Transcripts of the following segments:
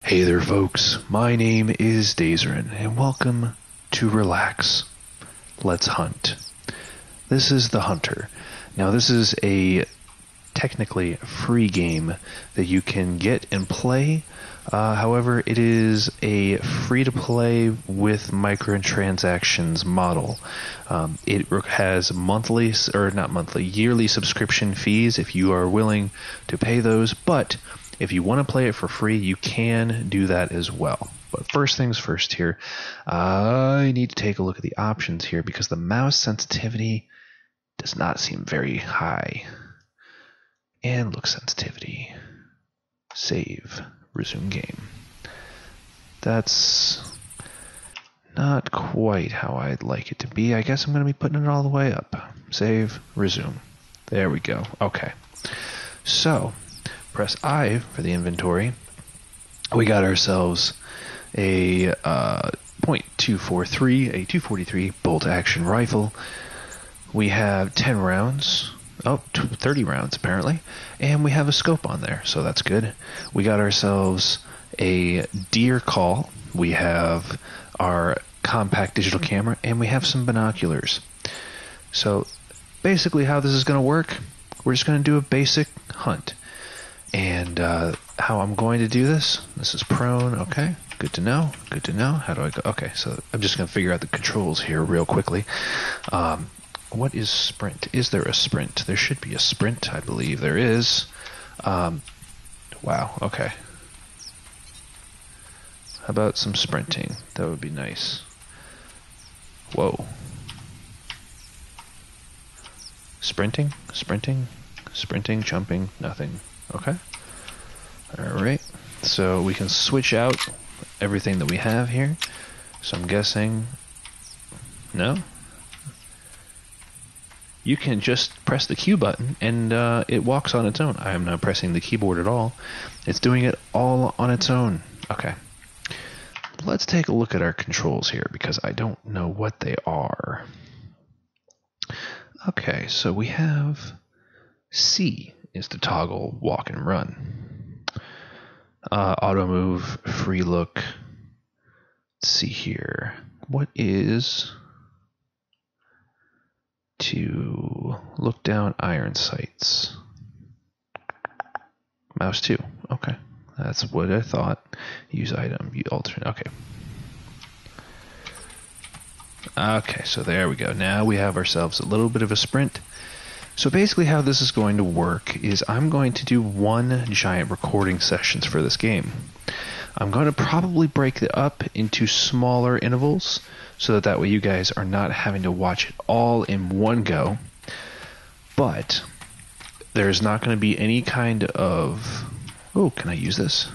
Hey there folks, my name is Daizoren, and welcome to Relax. Let's Hunt. This is The Hunter. Now this is a technically free game that you can get and play. However, it is a free-to-play with microtransactions model. It has yearly subscription fees if you are willing to pay those, but if you want to play it for free, you can do that as well. But first things first here, I need to take a look at the options here because the mouse sensitivity does not seem very high. And look sensitivity. Save. Resume game. That's not quite how I'd like it to be. I guess I'm going to be putting it all the way up. Save. Resume. There we go. Okay. So press I for the inventory. We got ourselves a .243, a 243 bolt action rifle. We have 10 rounds. 30 rounds apparently. And we have a scope on there, so that's good. We got ourselves a deer call. We have our compact digital camera, and we have some binoculars. So basically how this is going to work, we're just going to do a basic hunt. And how I'm going to do this is prone. Okay, good to know. Good to know. How do I go? Okay, so I'm just going to figure out the controls here real quickly. What is sprint? Is there a sprint? There should be a sprint, I believe there is. Wow, okay. How about some sprinting? That would be nice. Whoa. Sprinting, jumping, nothing. Okay. Alright. So we can switch out everything that we have here. So I'm guessing... No? You can just press the Q button and it walks on its own. I am not pressing the keyboard at all. It's doing it all on its own. Okay. Let's take a look at our controls here because I don't know what they are. Okay, so we have C is to toggle walk and run. Auto move, free look. Let's see here. What is... to look down iron sights. Mouse 2. Okay. That's what I thought. Use item. Alternate. Okay. Okay, so there we go. Now we have ourselves a little bit of a sprint. So basically how this is going to work is I'm going to do one giant recording sessions for this game. I'm going to probably break it up into smaller intervals so that way you guys are not having to watch it all in one go. But there's not going to be any kind of... Oh, can I use this?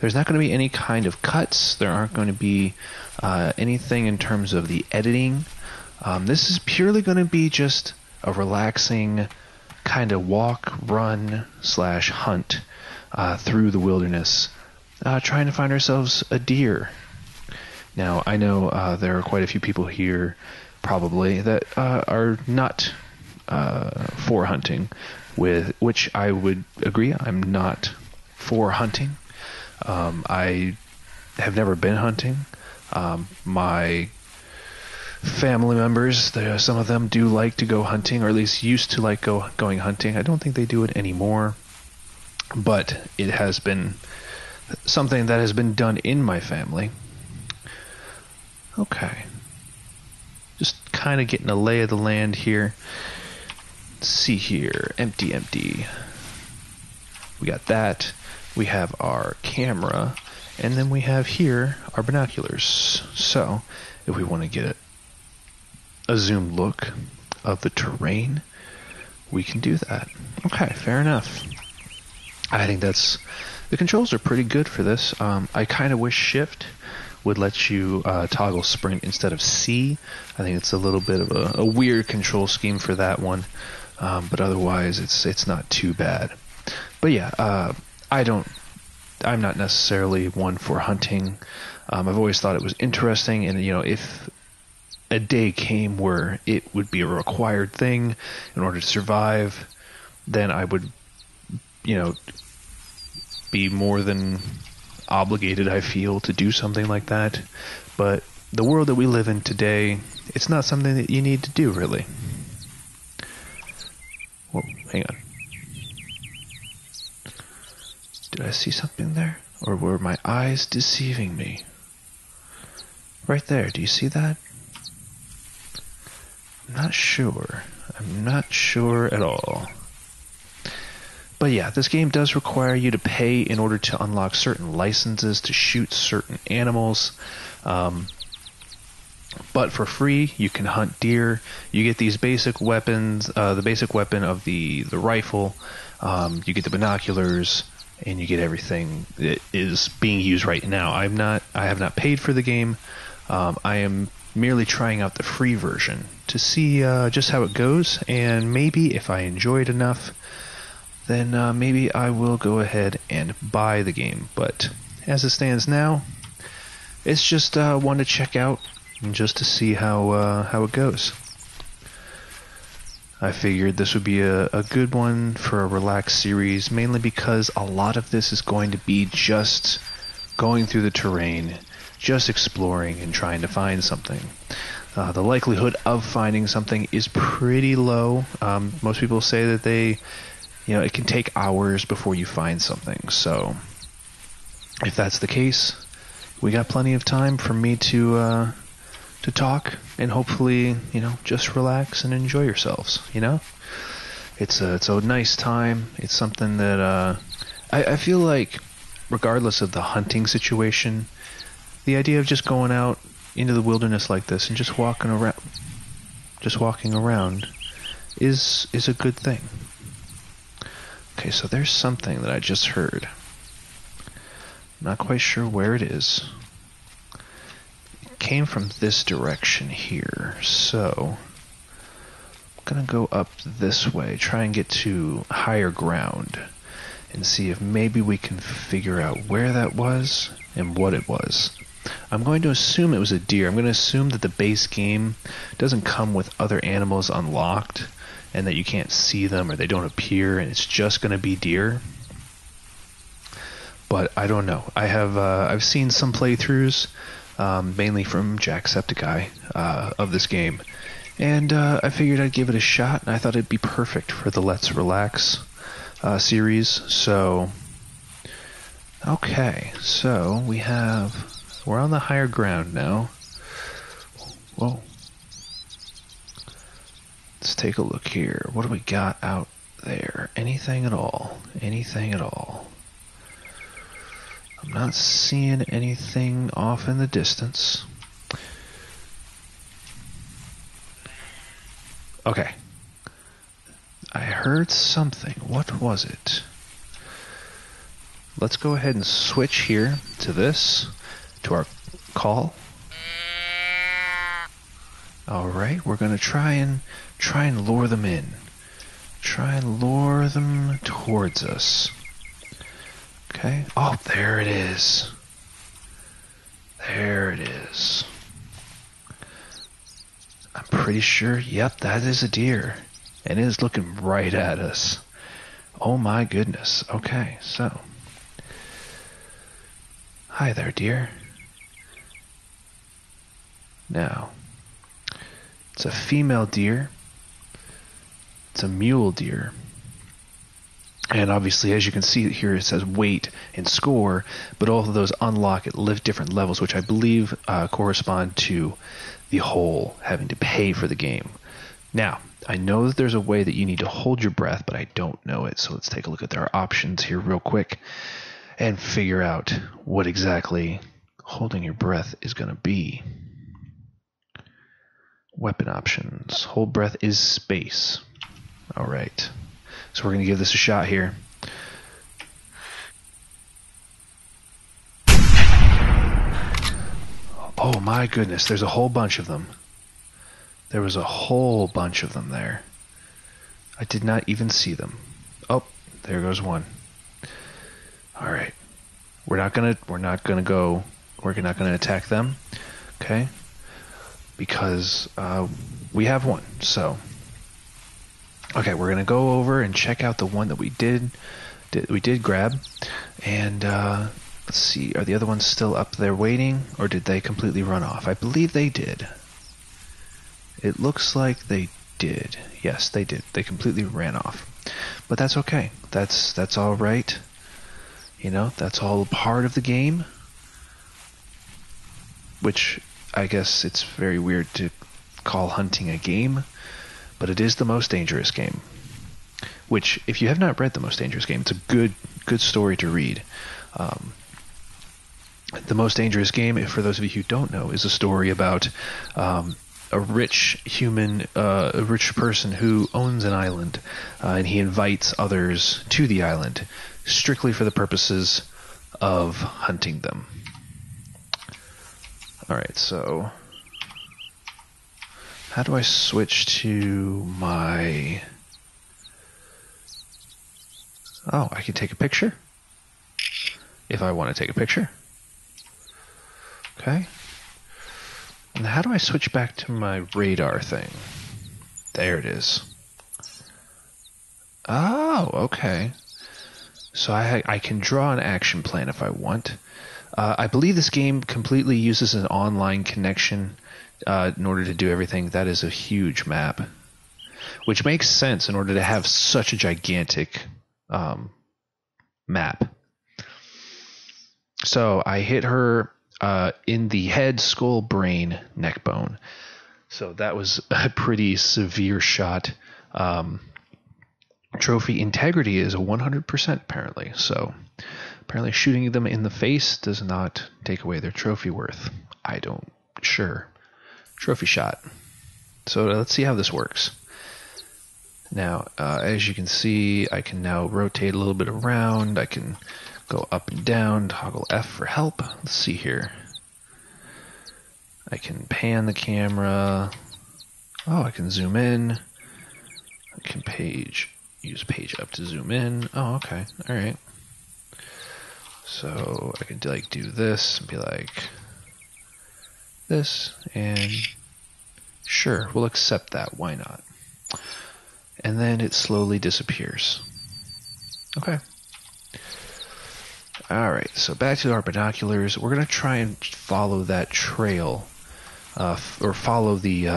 There's not going to be any kind of cuts. There aren't going to be anything in terms of the editing. This is purely going to be just a relaxing kind of walk, run, / hunt through the wilderness, trying to find ourselves a deer. Now, I know there are quite a few people here, probably, that are not for hunting, with which I would agree. I'm not for hunting. I have never been hunting. My family members, some of them do like to go hunting, or at least used to like going hunting. I don't think they do it anymore, but it has been something that has been done in my family. Okay. Just kind of getting a lay of the land here. Let's see here. Empty. We got that. We have our camera. And then we have here our binoculars. So, if we want to get a zoomed look of the terrain, we can do that. Okay, fair enough. I think the controls are pretty good for this. I kind of wish Shift would let you toggle sprint instead of C. I think it's a little bit of a weird control scheme for that one, but otherwise it's not too bad. But yeah, I'm not necessarily one for hunting. I've always thought it was interesting, and if a day came where it would be a required thing in order to survive, then I would be more than obligated, I feel, to do something like that. But the world that we live in today, it's not something that you need to do, really. Whoa, hang on. Did I see something there? Or were my eyes deceiving me? Right there, do you see that? I'm not sure. I'm not sure at all. But yeah, this game does require you to pay in order to unlock certain licenses to shoot certain animals. But for free, you can hunt deer. You get these basic weapons, the basic weapon of the rifle. You get the binoculars, and you get everything that is being used right now. I have not paid for the game. I am merely trying out the free version to see just how it goes, and maybe if I enjoy it enough, then maybe I will go ahead and buy the game. But as it stands now, it's just one to check out and just to see how it goes. I figured this would be a good one for a relaxed series, mainly because a lot of this is going to be just going through the terrain, just exploring and trying to find something. The likelihood of finding something is pretty low. Most people say that it can take hours before you find something. So if that's the case, we got plenty of time for me to talk and hopefully, just relax and enjoy yourselves. It's a nice time. It's something that I feel like, regardless of the hunting situation, the idea of just going out into the wilderness like this and just walking around is a good thing. Okay, so there's something that I just heard. Not quite sure where it is. It came from this direction here, so I'm gonna go up this way, try and get to higher ground, and see if maybe we can figure out where that was and what it was. I'm going to assume it was a deer. I'm going to assume that the base game doesn't come with other animals unlocked and that you can't see them or they don't appear and it's just going to be deer. But I don't know. I've seen some playthroughs, mainly from Jacksepticeye, of this game. And I figured I'd give it a shot, and I thought it'd be perfect for the Let's Relax series. So, okay. So, we're on the higher ground now. Whoa. Let's take a look here. What do we got out there? Anything at all? Anything at all? I'm not seeing anything off in the distance. Okay. I heard something. What was it? Let's go ahead and switch here to this, to our call. Alright, we're going to try and lure them in. Try and lure them towards us. Okay. Oh, there it is. There it is. I'm pretty sure, yep, that is a deer. And it is looking right at us. Oh my goodness. Okay, so. Hi there, deer. Now, it's a female deer. It's a mule deer. And obviously, as you can see here, it says weight and score, but all of those unlock at different levels, which I believe correspond to the whole having to pay for the game. Now, I know that there's a way that you need to hold your breath, but I don't know it. So let's take a look at our options here real quick and figure out what exactly holding your breath is going to be. Weapon options. Hold breath is space. All right. So we're going to give this a shot here. Oh my goodness, there's a whole bunch of them. There was a whole bunch of them there. I did not even see them. Oh, there goes one. All right. We're not going to attack them. Okay? Because we have one. So okay, we're going to go over and check out the one that we did we did grab. And let's see, are the other ones still up there waiting, or did they completely run off? I believe they did. It looks like they did. Yes, they did. They completely ran off. But that's okay. That's all right. You know, that's all part of the game. Which, I guess it's very weird to call hunting a game, but it is the most dangerous game. Which, if you have not read The Most Dangerous Game, it's a good story to read. The Most Dangerous Game, for those of you who don't know, is a story about a rich person who owns an island, and he invites others to the island strictly for the purposes of hunting them. Alright, so how do I switch to my... Oh, I can take a picture? If I want to take a picture. Okay. And how do I switch back to my radar thing? There it is. Oh, okay. So I can draw an action plan if I want. I believe this game completely uses an online connection in order to do everything. That is a huge map. Which makes sense in order to have such a gigantic map. So I hit her in the head, skull, brain, neck bone. So that was a pretty severe shot. Trophy integrity is 100% apparently. So apparently shooting them in the face does not take away their trophy worth. Sure. Trophy shot. So let's see how this works. Now, as you can see, I can now rotate a little bit around. I can go up and down, toggle F for help. Let's see here. I can pan the camera. Oh, I can zoom in. I can use page up to zoom in. Oh, okay. All right. So I can do this and be like this, and sure, we'll accept that. Why not? And then it slowly disappears. Okay. Alright, so back to our binoculars. We're going to try and follow that trail, or follow the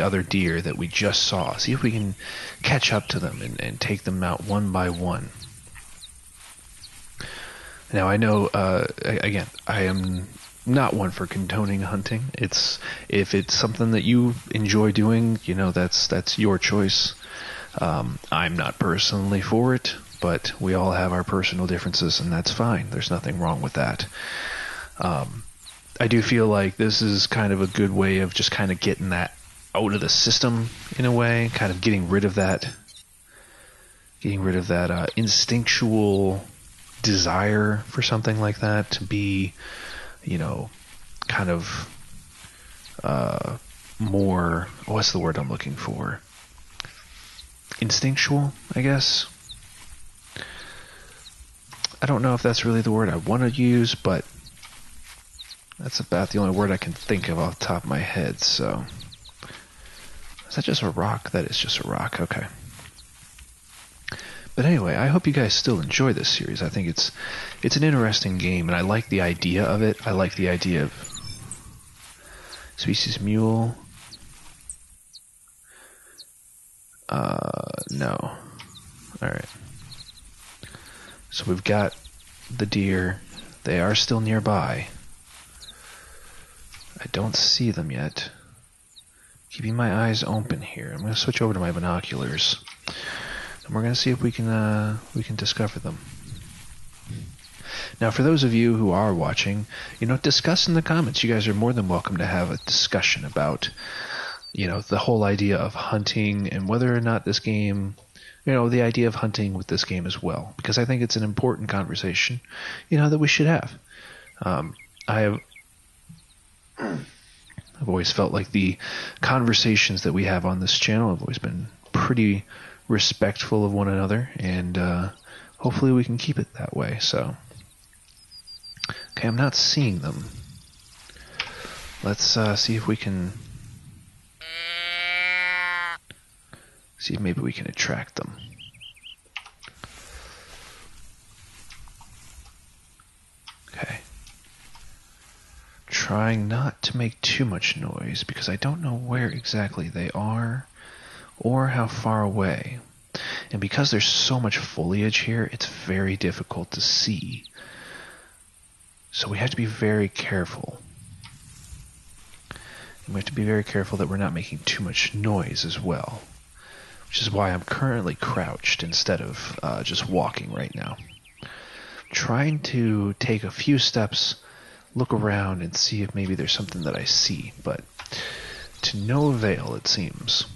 other deer that we just saw. See if we can catch up to them and take them out one by one. Now, I know, again, I am not one for condoning hunting. If it's something that you enjoy doing, you know, that's your choice. I'm not personally for it, but we all have our personal differences, and that's fine. There's nothing wrong with that. I do feel like this is kind of a good way of just kind of getting that out of the system in a way, kind of getting rid of that instinctual desire for something like that to be, you know, kind of more, what's the word I'm looking for? Instinctual, I guess. I don't know if that's really the word I want to use, but that's about the only word I can think of off the top of my head, so. Is that just a rock? That is just a rock, okay. But anyway, I hope you guys still enjoy this series. I think it's an interesting game, and I like the idea of it. I like the idea of species mule. No. Alright. So we've got the deer. They are still nearby. I don't see them yet. Keeping my eyes open here. I'm going to switch over to my binoculars. And we're going to see if we can discover them. Now, for those of you who are watching, you know, discuss in the comments. You guys are more than welcome to have a discussion about, you know, the whole idea of hunting and whether or not this game, you know, the idea of hunting with this game as well. Because I think it's an important conversation, you know, that we should have. I've always felt like the conversations that we have on this channel have always been pretty respectful of one another, and hopefully we can keep it that way. So, okay, I'm not seeing them. Let's see if we can see if maybe we can attract them. trying not to make too much noise because I don't know where exactly they are or how far away. And because there's so much foliage here, it's very difficult to see. So we have to be very careful. And we have to be very careful that we're not making too much noise as well. Which is why I'm currently crouched instead of just walking right now. Trying to take a few steps, look around, and see if maybe there's something that I see. But to no avail, it seems.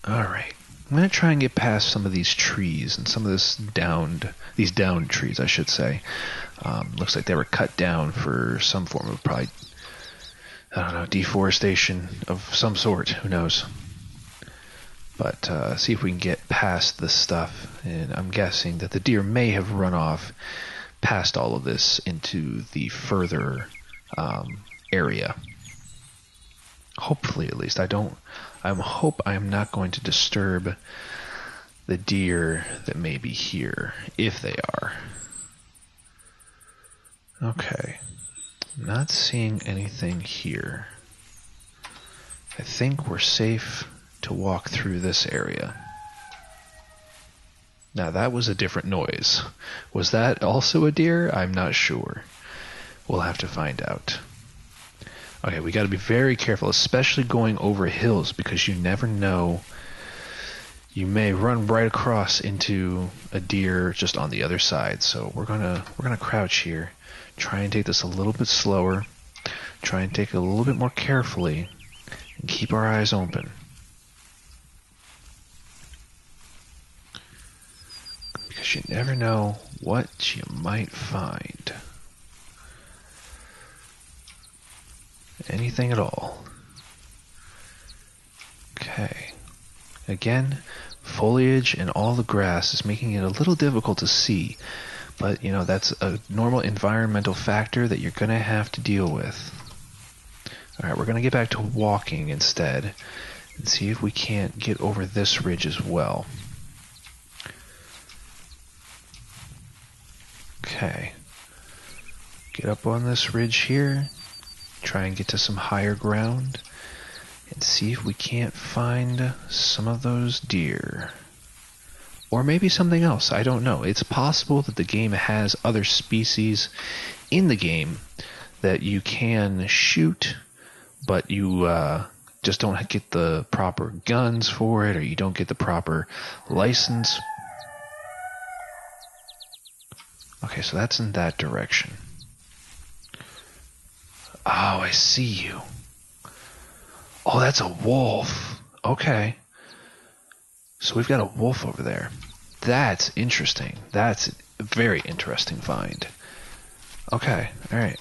Alright, I'm going to try and get past some of these trees and some of these downed trees, I should say. Looks like they were cut down for some form of probably, I don't know, deforestation of some sort, who knows. But see if we can get past this stuff, and I'm guessing that the deer may have run off past all of this into the further area. Hopefully, at least. I hope I'm not going to disturb the deer that may be here, if they are. Okay. I'm not seeing anything here. I think we're safe to walk through this area. Now, that was a different noise. Was that also a deer? I'm not sure. We'll have to find out. Okay, we got to be very careful, especially going over hills, because you never know. You may run right across into a deer just on the other side. So we're gonna crouch here, try and take this a little bit slower, try and take it a little bit more carefully, and keep our eyes open. Because you never know what you might find. Anything at all. Okay. Again, foliage and all the grass is making it a little difficult to see, but you know, that's a normal environmental factor that you're going to have to deal with. Alright, we're going to get back to walking instead and see if we can't get over this ridge as well. Okay. Get up on this ridge here. Try and get to some higher ground and see if we can't find some of those deer. Or maybe something else, I don't know. It's possible that the game has other species in the game that you can shoot, but you just don't get the proper guns for it, or you don't get the proper license. Okay, so that's in that direction. Oh, I see you. Oh, that's a wolf. Okay. So we've got a wolf over there. That's interesting. That's a very interesting find. Okay, alright.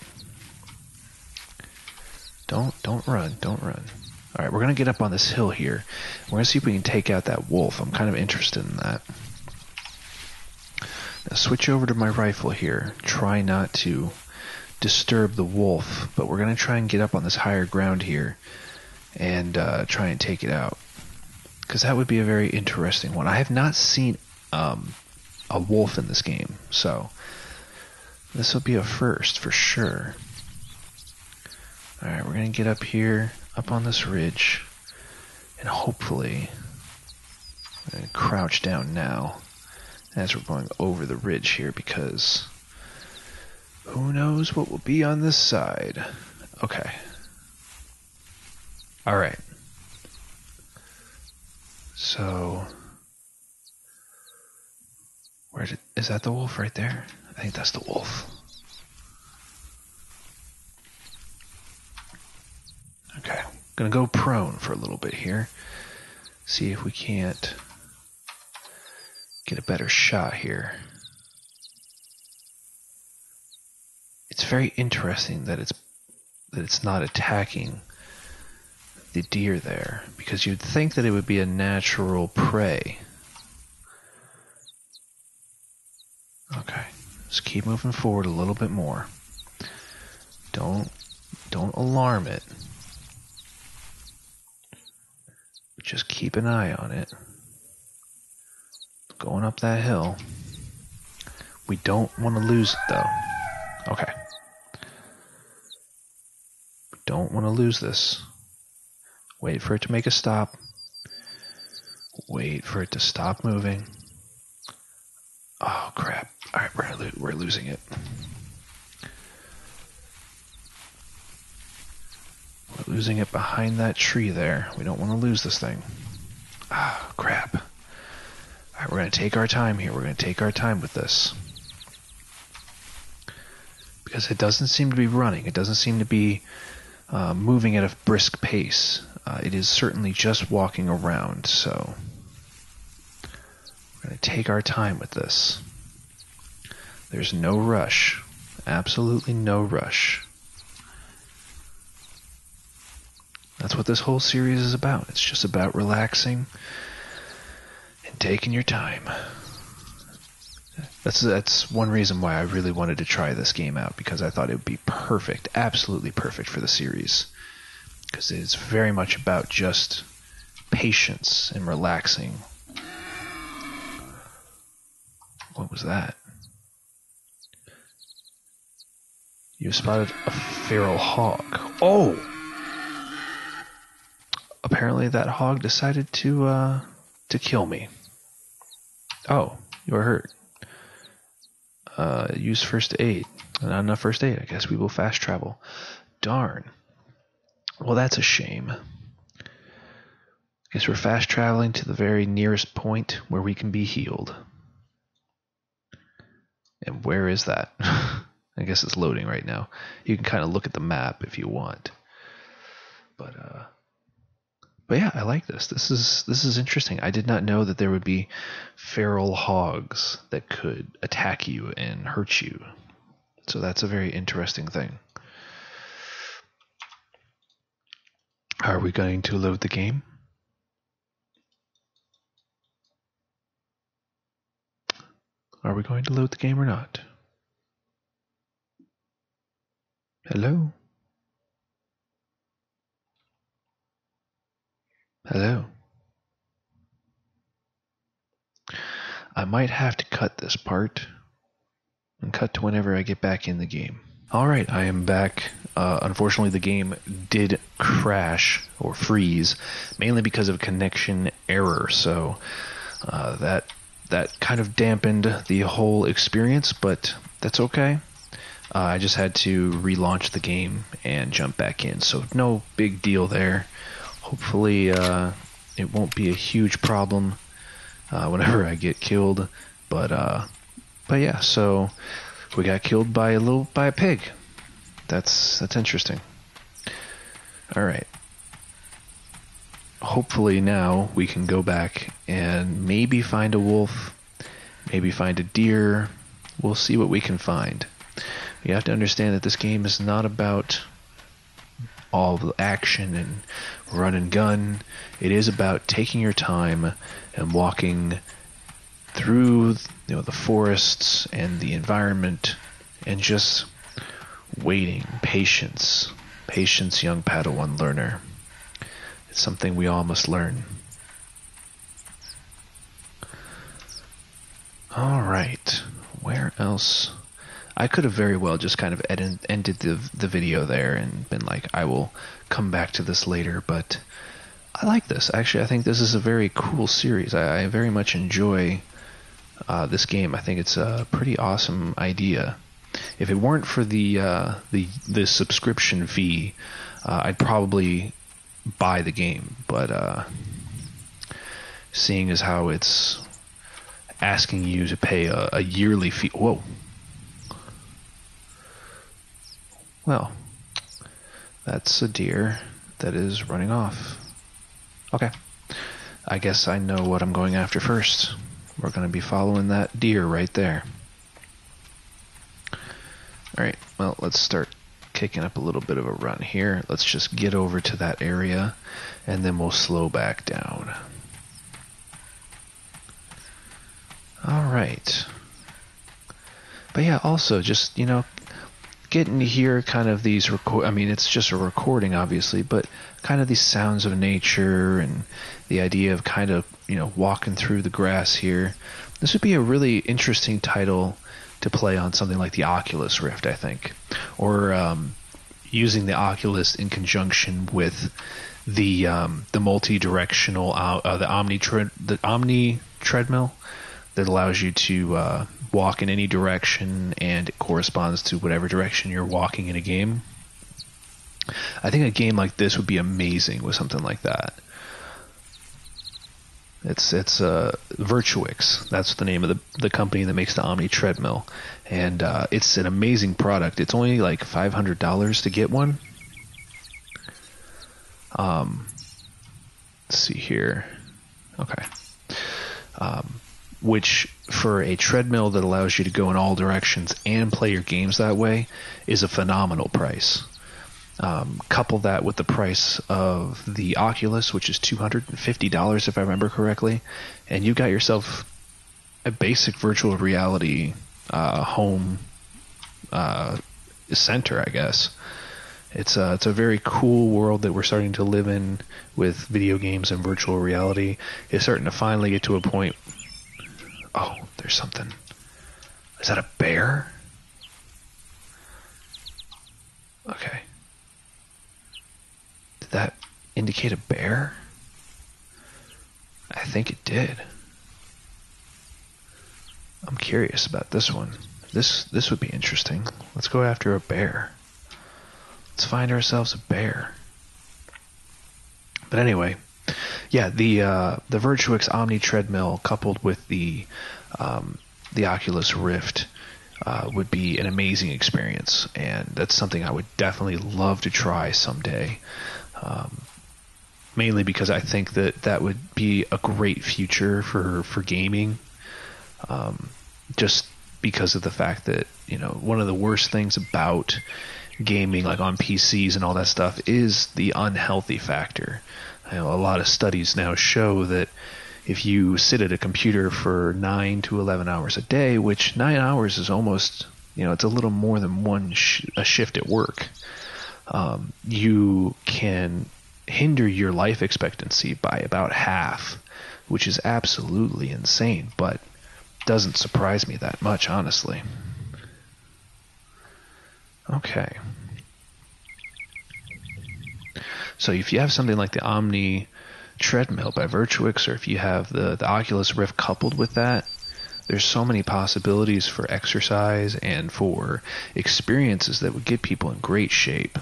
Don't run. Alright, we're going to get up on this hill here. We're going to see if we can take out that wolf. I'm kind of interested in that. Now switch over to my rifle here. Try not to disturb the wolf, but we're going to try and get up on this higher ground here and try and take it out, because that would be a very interesting one. I have not seen a wolf in this game, so this will be a first for sure. Alright, we're going to get up here, up on this ridge, and hopefully we're going to crouch down now as we're going over the ridge here, because who knows what will be on this side. Okay. Alright. So, is that the wolf right there? I think that's the wolf. Okay. Gonna go prone for a little bit here. See if we can't get a better shot here. It's very interesting that it's not attacking the deer there, because you'd think that it would be a natural prey. Okay, just keep moving forward a little bit more. Don't alarm it. Just keep an eye on it. Going up that hill. We don't want to lose it, though. Okay. We don't want to lose this. Wait for it to make a stop. Wait for it to stop moving. Oh, crap. Alright, we're losing it. We're losing it behind that tree there. We don't want to lose this thing. Ah, crap. Alright, we're going to take our time here. We're going to take our time with this. Because it doesn't seem to be running. It doesn't seem to be moving at a brisk pace. It is certainly just walking around, so we're going to take our time with this. There's no rush. Absolutely no rush. That's what this whole series is about. It's just about relaxing and taking your time. That's one reason why I really wanted to try this game out, because I thought it would be perfect, absolutely perfect for the series. Because it's very much about just patience and relaxing. What was that? You spotted a feral hog. Oh! Apparently that hog decided to kill me. Oh, you are hurt. Use first aid. Not enough first aid. I guess we will fast travel. Darn. Well, that's a shame. Guess we're fast traveling to the very nearest point where we can be healed. And where is that? I guess it's loading right now. You can kind of look at the map if you want. But yeah, I like this. This is interesting. I did not know that there would be feral hogs that could attack you and hurt you. So that's a very interesting thing. Are we going to load the game? Are we going to load the game or not? Hello? Hello? I might have to cut this part and cut to whenever I get back in the game. Alright, I am back. Unfortunately, the game did crash or freeze, mainly because of connection error, so that kind of dampened the whole experience, but that's okay. I just had to relaunch the game and jump back in, so no big deal there. Hopefully it won't be a huge problem whenever I get killed, but yeah, so we got killed by a pig. That's interesting. All right. Hopefully now we can go back and maybe find a wolf, maybe find a deer. We'll see what we can find. You have to understand that this game is not about all the action and run and gun. It is about taking your time and walking through, the forests and the environment and just waiting. Patience, young Padawan learner. It's something we all must learn. All right, where else? I could have very well just kind of ended the video there and been like, I will come back to this later, but I like this. Actually, I think this is a very cool series. I very much enjoy this game. I think it's a pretty awesome idea. If it weren't for the subscription fee, I'd probably buy the game, but seeing as how it's asking you to pay a yearly fee. Whoa. Well, that's a deer that is running off. Okay. I guess I know what I'm going after first. We're going to be following that deer right there. Alright, well, let's start kicking up a little bit of a run here. Let's just get over to that area, and then we'll slow back down. Alright. But yeah, also, just, getting to hear kind of these it's just a recording, obviously, but kind of these sounds of nature and the idea of kind of, walking through the grass here. This would be a really interesting title to play on something like the Oculus Rift, I think, or using the Oculus in conjunction with the multi-directional the Omni treadmill that allows you to walk in any direction, and it corresponds to whatever direction you're walking in a game. I think a game like this would be amazing with something like that. It's Virtuix. That's the name of the company that makes the Omni treadmill, and it's an amazing product. It's only like $500 to get one. Let's see here. Okay. Which, for a treadmill that allows you to go in all directions and play your games that way, is a phenomenal price. Couple that with the price of the Oculus, which is $250 if I remember correctly, and you've got yourself a basic virtual reality home center, I guess. It's a very cool world that we're starting to live in with video games and virtual reality. It's starting to finally get to a point. Oh, there's something. Is that a bear? Okay. Did that indicate a bear? I think it did. I'm curious about this one. This would be interesting. Let's go after a bear. Let's find ourselves a bear. But anyway, yeah, the Virtuix Omni treadmill coupled with the Oculus Rift would be an amazing experience, and that's something I would definitely love to try someday. Mainly because I think that would be a great future for gaming. Just because of the fact that, you know, one of the worst things about gaming, like on PCs and all that stuff, is the unhealthy factor. You know, a lot of studies now show that if you sit at a computer for 9 to 11 hours a day, which 9 hours is almost, you know, it's a little more than a shift at work, you can hinder your life expectancy by about half, which is absolutely insane, but doesn't surprise me that much, honestly. Okay. So if you have something like the Omni treadmill by Virtuix, or if you have the Oculus Rift coupled with that, there's so many possibilities for exercise and for experiences that would get people in great shape.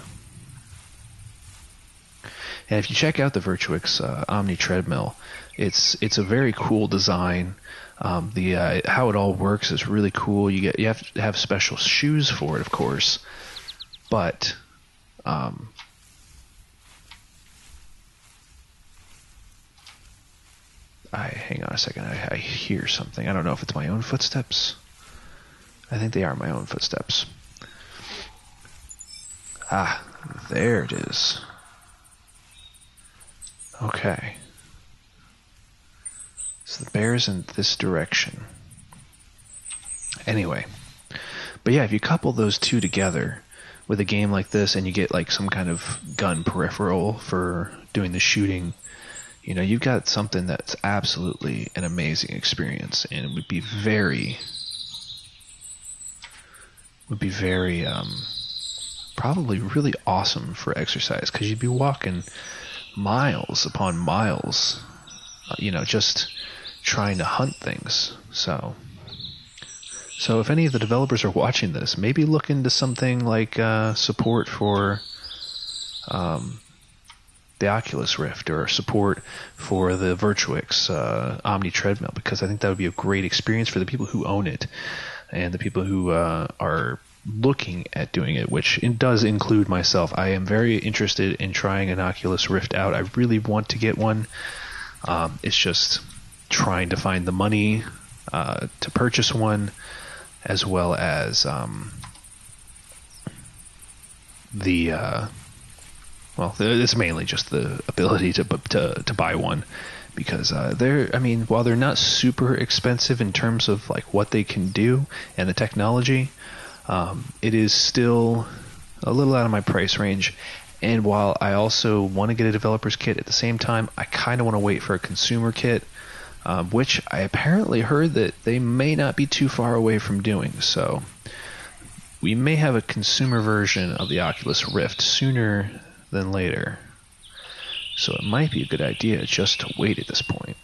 And if you check out the Virtuix Omni treadmill, it's a very cool design. How it all works is really cool. You have to have special shoes for it, of course, but hang on a second. I hear something. I don't know if it's my own footsteps. I think they are my own footsteps. Ah, there it is. Okay. So the bear's in this direction. Anyway. But yeah, if you couple those two together with a game like this, and you get like some kind of gun peripheral for doing the shooting, you know, you've got something that's absolutely an amazing experience, and it would be very probably really awesome for exercise, because you'd be walking miles upon miles, you know, just trying to hunt things. So if any of the developers are watching this, maybe look into something like support for the Oculus Rift, or support for the Virtuix Omni treadmill, because I think that would be a great experience for the people who own it and the people who are looking at doing it, which it does include myself. I am very interested in trying an Oculus Rift out. I really want to get one. It's just trying to find the money to purchase one, as well as it's mainly just the ability to buy one, because while they're not super expensive in terms of like what they can do and the technology, it is still a little out of my price range. And while I also want to get a developer's kit, at the same time, I kind of want to wait for a consumer kit, which I apparently heard that they may not be too far away from doing. So we may have a consumer version of the Oculus Rift sooner than later. So it might be a good idea just to wait at this point.